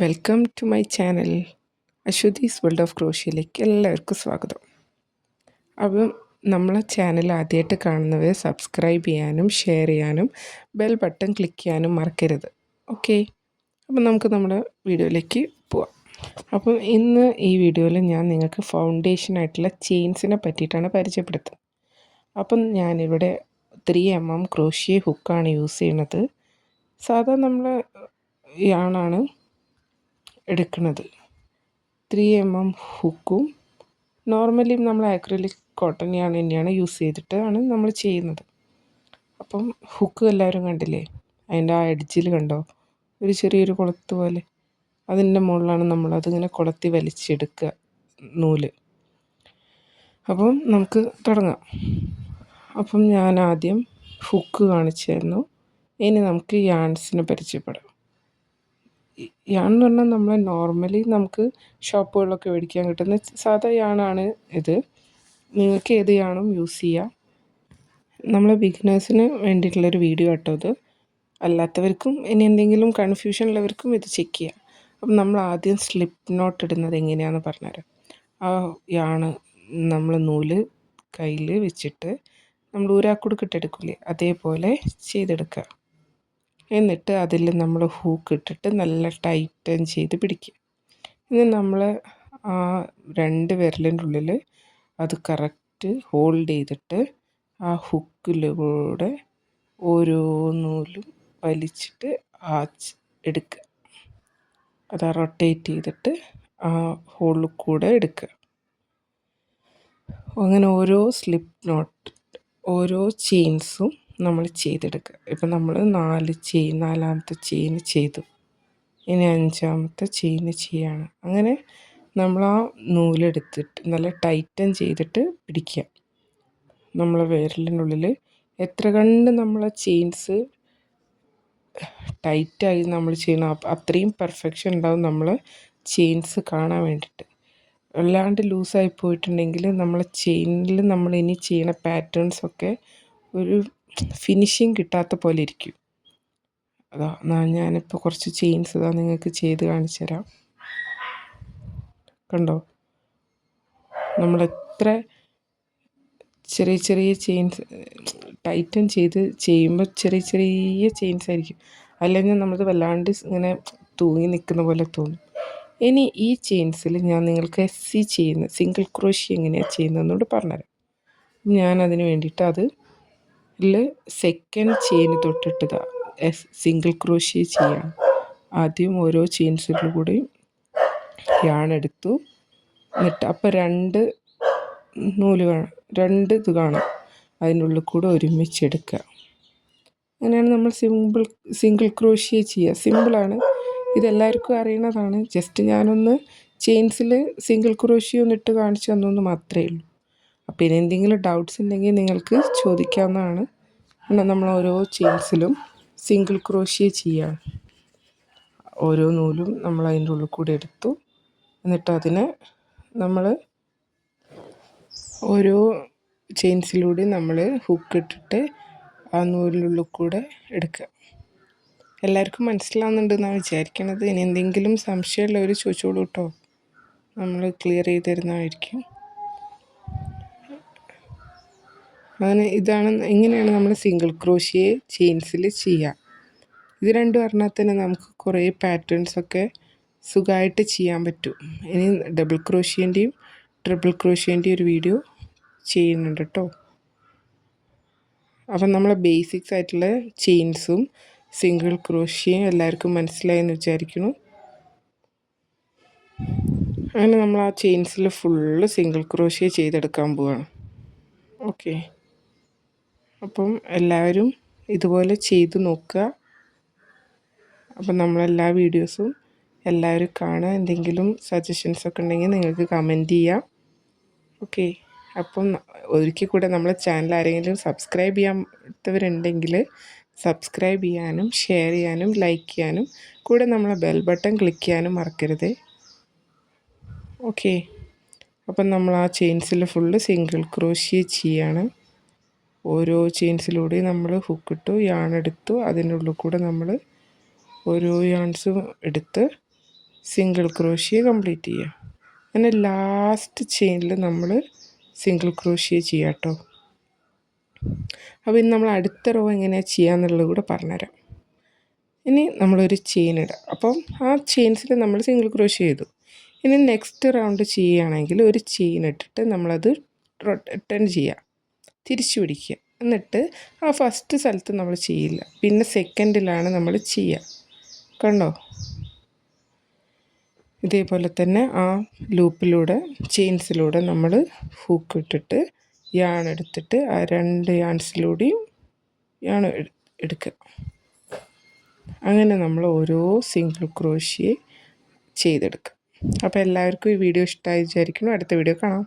Welcome to my channel Aswathy's world of ക്രോഷ്യയിലേക്ക് എല്ലാവർക്കും സ്വാഗതം. അപ്പം നമ്മളെ ചാനൽ ആദ്യമായിട്ട് കാണുന്നവർ സബ്സ്ക്രൈബ് ചെയ്യാനും ഷെയർ ചെയ്യാനും ബെൽ ബട്ടൺ ക്ലിക്ക് ചെയ്യാനും മറക്കരുത്. ഓക്കെ, അപ്പം നമുക്ക് നമ്മുടെ വീഡിയോയിലേക്ക് പോവാം. അപ്പം ഇന്ന് ഈ വീഡിയോയിൽ ഞാൻ നിങ്ങൾക്ക് ഫൗണ്ടേഷനായിട്ടുള്ള ചെയിൻസിനെ പറ്റിയിട്ടാണ് പരിചയപ്പെടുത്തുന്നത്. അപ്പം ഞാനിവിടെ 3mm ക്രോഷ്യ ഹുക്കാണ് യൂസ് ചെയ്യുന്നത്. സാധാ നമ്മൾ യാണാണ് എടുക്കുന്നത്. 3mm ഹുക്കും നോർമലി നമ്മൾ ആക്രിലിക് കോട്ടൺ യാൺ തന്നെയാണ് യൂസ് ചെയ്തിട്ടാണ് നമ്മൾ ചെയ്യുന്നത്. അപ്പം ഹുക്ക് എല്ലാവരും കണ്ടില്ലേ, അതിൻ്റെ ആ എഡ്ജിൽ കണ്ടോ ഒരു ചെറിയൊരു കുളത്ത് പോലെ, അതിൻ്റെ മുകളിലാണ് നമ്മളതിങ്ങനെ കുളത്തി വലിച്ചെടുക്കുക നൂല്. അപ്പം നമുക്ക് തുടങ്ങാം. അപ്പം ഞാൻ ആദ്യം ഹുക്ക് കാണിച്ചായിരുന്നു. ഇനി നമുക്ക് യാൺസിനെ പരിചയപ്പെടാം. യാൺ എന്ന് പറഞ്ഞാൽ നമ്മൾ നോർമലി നമുക്ക് ഷോപ്പുകളിലൊക്കെ മേടിക്കാൻ കിട്ടുന്ന സാധാ യാണാണ് ഇത്. നിങ്ങൾക്ക് ഏത് യാണും യൂസ് ചെയ്യാം. നമ്മൾ ബിഗിനേഴ്സിന് വേണ്ടിയിട്ടുള്ളൊരു വീഡിയോ കേട്ടോ ഇത്. അല്ലാത്തവർക്കും ഇനി എന്തെങ്കിലും കൺഫ്യൂഷൻ ഉള്ളവർക്കും ഇത് ചെക്ക് ചെയ്യാം. അപ്പം നമ്മൾ ആദ്യം സ്ലിപ്പ് നോട്ട് ഇടുന്നത് എങ്ങനെയാണെന്ന് പറഞ്ഞുതരാം. ആ യാണ് നമ്മൾ നൂല് കയ്യിൽ വെച്ചിട്ട് നമ്മൾ ഊരാക്കുടുക്കിട്ടെടുക്കില്ലേ, അതേപോലെ ചെയ്തെടുക്കുക. എന്നിട്ട് അതിൽ നമ്മൾ ഹൂക്ക് ഇട്ടിട്ട് നല്ല ടൈറ്റൻ ചെയ്ത് പിടിക്കുക. ഇനി നമ്മൾ ആ 2 വിരലിൻ്റെ ഉള്ളിൽ അത് കറക്റ്റ് ഹോൾഡ് ചെയ്തിട്ട് ആ ഹുക്കിലൂടെ ഓരോ നൂലും വലിച്ചിട്ട് എടുക്കുക. അത് റൊട്ടേറ്റ് ചെയ്തിട്ട് ആ ഹോളിൽ കൂടെ എടുക്കുക. അങ്ങനെ ഓരോ സ്ലിപ്പ് നോട്ട് ഓരോ ചെയിൻസും നമ്മൾ ചെയ്തെടുക്കുക. ഇപ്പം നമ്മൾ 4-ാമത്തെ ചെയിൻ ചെയ്തു, ഇനി 5-ാമത്തെ ചെയിൻ ചെയ്യാണ്. അങ്ങനെ നമ്മൾ ആ നൂലെടുത്തിട്ട് നല്ല ടൈറ്റൻ ചെയ്തിട്ട് പിടിക്കുക. നമ്മളെ വിരലിനുള്ളിൽ എത്ര കണ്ട് നമ്മളെ ചെയിൻസ് ടൈറ്റായി നമ്മൾ ചെയ്യണം, അത്രയും പെർഫെക്ഷൻ ഉണ്ടാവും നമ്മൾ ചെയിൻസ് കാണാൻ വേണ്ടിയിട്ട്. അല്ലാണ്ട് ലൂസായി പോയിട്ടുണ്ടെങ്കിൽ നമ്മളെ ചെയിനിൽ നമ്മൾ ഇനി ചെയ്യണ പാറ്റേൺസൊക്കെ ഒരു ഫിനിഷിങ് കിട്ടാത്ത പോലെ ഇരിക്കും. അതാ ഞാനിപ്പോൾ കുറച്ച് ചെയിൻസ് ഇതാ നിങ്ങൾക്ക് ചെയ്ത് കാണിച്ചു തരാം. കണ്ടോ, നമ്മളെത്ര ചെറിയ ചെറിയ ചെയിൻസ് ടൈറ്റൻ ചെയ്ത് ചെയ്യുമ്പോൾ ചെറിയ ചെറിയ ചെയിൻസ് ആയിരിക്കും, അല്ലെങ്കിൽ നമ്മളത് വല്ലാണ്ട് ഇങ്ങനെ തൂങ്ങി നിൽക്കുന്ന പോലെ തോന്നും. ഇനി ഈ ചെയിൻസിൽ ഞാൻ നിങ്ങൾക്ക് SC ചെയ്യുന്ന സിംഗിൾ ക്രോഷ്യ എങ്ങനെയാണ് ചെയ്യുന്നതെന്നോട് പറഞ്ഞുതരാം. ഞാനതിന് വേണ്ടിയിട്ട് അതിൽ സെക്കൻഡ് ചെയിൻ തൊട്ടിട്ടതാ സിംഗിൾ ക്രോഷ്യ ചെയ്യാണ്. ആദ്യം ഓരോ ചെയിൻസിലും കൂടി യാണെടുത്തു. എന്നിട്ട് അപ്പോൾ 2 നൂല് കാണാം, 2 ഇത് കാണാം, അതിൻ്റെ ഉള്ളിൽ കൂടെ ഒരുമിച്ചെടുക്കുക. അങ്ങനെയാണ് നമ്മൾ സിംഗിൾ ക്രോഷ്യ ചെയ്യുക. സിമ്പിളാണ്, ഇതെല്ലാവർക്കും അറിയുന്നതാണ്. ജസ്റ്റ് ഞാനൊന്ന് ചെയിൻസിൽ സിംഗിൾ ക്രോഷ്യ ഒന്നിട്ട് കാണിച്ചു തന്നെന്ന് മാത്രമേ ഉള്ളൂ. അപ്പോൾ ഇനി എന്തെങ്കിലും ഡൗട്ട്സ് ഉണ്ടെങ്കിൽ നിങ്ങൾക്ക് ചോദിക്കാവുന്നതാണ്. എന്നാൽ നമ്മൾ ഓരോ ചെയിൻസിലും സിംഗിൾ ക്രോഷ്യ ചെയ്യുകയാണ്. ഓരോ നൂലും നമ്മൾ അതിൻ്റെ ഉള്ളിൽ കൂടി എടുത്തു. എന്നിട്ട് അതിനെ നമ്മൾ ഓരോ ചെയിൻസിലൂടെ നമ്മൾ ഹുക്ക് ഇട്ടിട്ട് ആ നൂലിനുള്ളിൽ കൂടെ എടുക്കുക. എല്ലാവർക്കും മനസ്സിലാവുന്നുണ്ടെന്നാണ് വിചാരിക്കണത്. ഇനി എന്തെങ്കിലും സംശയമുള്ളവർ ചോദിച്ചോളൂ കേട്ടോ, നമ്മൾ ക്ലിയർ ചെയ്ത് തരുന്നതായിരിക്കും. അങ്ങനെ ഇങ്ങനെയാണ് നമ്മൾ സിംഗിൾ ക്രോഷ്യ ചെയിൻസിൽ ചെയ്യുക. ഇത് രണ്ടും അറിഞ്ഞാൽ തന്നെ നമുക്ക് കുറേ പാറ്റേൺസൊക്കെ സുഖമായിട്ട് ചെയ്യാൻ പറ്റും. ഇനി ഡബിൾ ക്രോഷ്യേൻ്റെയും ട്രിപ്പിൾ ക്രോഷ്യേൻ്റെയും ഒരു വീഡിയോ ചെയ്യുന്നുണ്ട് കേട്ടോ. അപ്പം നമ്മളെ ബേസിക്സ് ആയിട്ടുള്ള ചെയിൻസും സിംഗിൾ ക്രോഷ്യയും എല്ലാവർക്കും മനസ്സിലായെന്ന് വിചാരിക്കുന്നു. അങ്ങനെ നമ്മൾ ആ ചെയിൻസിൽ ഫുള്ള് സിംഗിൾ ക്രോഷ്യ ചെയ്തെടുക്കാൻ പോവുകയാണ്. ഓക്കെ, അപ്പം എല്ലാവരും ഇതുപോലെ ചെയ്ത് നോക്കുക. അപ്പം നമ്മളെല്ലാ വീഡിയോസും എല്ലാവരും കാണുക. എന്തെങ്കിലും സജഷൻസൊക്കെ ഉണ്ടെങ്കിൽ നിങ്ങൾക്ക് കമൻറ്റ് ചെയ്യാം. ഓക്കെ, അപ്പം ഒരിക്കൽ കൂടെ നമ്മളെ ചാനൽ ആരെങ്കിലും സബ്സ്ക്രൈബ് ചെയ്യാത്തവരുണ്ടെങ്കിൽ സബ്സ്ക്രൈബ് ചെയ്യാനും ഷെയർ ചെയ്യാനും ലൈക്ക് ചെയ്യാനും കൂടെ നമ്മളെ ബെൽ ബട്ടൺ ക്ലിക്ക് ചെയ്യാനും മറക്കരുത്. ഓക്കെ, അപ്പം നമ്മൾ ആ ചെയിൻസിൽ ഫുള്ള് സിംഗിൾ ക്രോഷ്യ ചെയ്യാണ്. ഓരോ ചെയിൻസിലൂടെ നമ്മൾ ഹുക്കിട്ടു, യാണെടുത്തു, അതിൻ്റെ ഉള്ളിൽ കൂടെ നമ്മൾ ഓരോ യാൺസും എടുത്ത് സിംഗിൾ ക്രോഷ്യ കംപ്ലീറ്റ് ചെയ്യുക. അങ്ങനെ ലാസ്റ്റ് ചെയിനിൽ നമ്മൾ സിംഗിൾ ക്രോഷ്യ ചെയ്യാം കേട്ടോ. അപ്പോൾ ഇനി നമ്മൾ അടുത്ത റോ എങ്ങനെയാണ് ചെയ്യാന്നുള്ളത് കൂടെ പറഞ്ഞുതരാം. ഇനി നമ്മളൊരു ചെയിൻ ഇടുക. അപ്പം ആ ചെയിൻസിൽ നമ്മൾ സിംഗിൾ ക്രോഷ്യ ചെയ്തു. ഇനി നെക്സ്റ്റ് റൗണ്ട് ചെയ്യുകയാണെങ്കിൽ ഒരു ചെയിൻ ഇട്ടിട്ട് നമ്മളത് ടേൺ ചെയ്യുക, തിരിച്ചു പിടിക്കുക. എന്നിട്ട് ആ ഫസ്റ്റ് സ്ഥലത്ത് നമ്മൾ ചെയ്യില്ല, പിന്നെ സെക്കൻഡിലാണ് നമ്മൾ ചെയ്യുക. കണ്ടോ? ഇതേപോലെ തന്നെ ആ ലൂപ്പിലൂടെ ചെയിൻസിലൂടെ നമ്മൾ ഹൂക്ക് ഇട്ടിട്ട് യാൺ എടുത്തിട്ട് ആ 2 യാൺസിലൂടെയും യാൺ എടുക്കുക. അങ്ങനെ നമ്മൾ ഓരോ സിംഗിൾ ക്രോഷ്യ ചെയ്തെടുക്കുക. അപ്പോൾ എല്ലാവർക്കും ഈ വീഡിയോ ഇഷ്ടമായി വിചാരിക്കുന്നു. അടുത്ത വീഡിയോ കാണാം.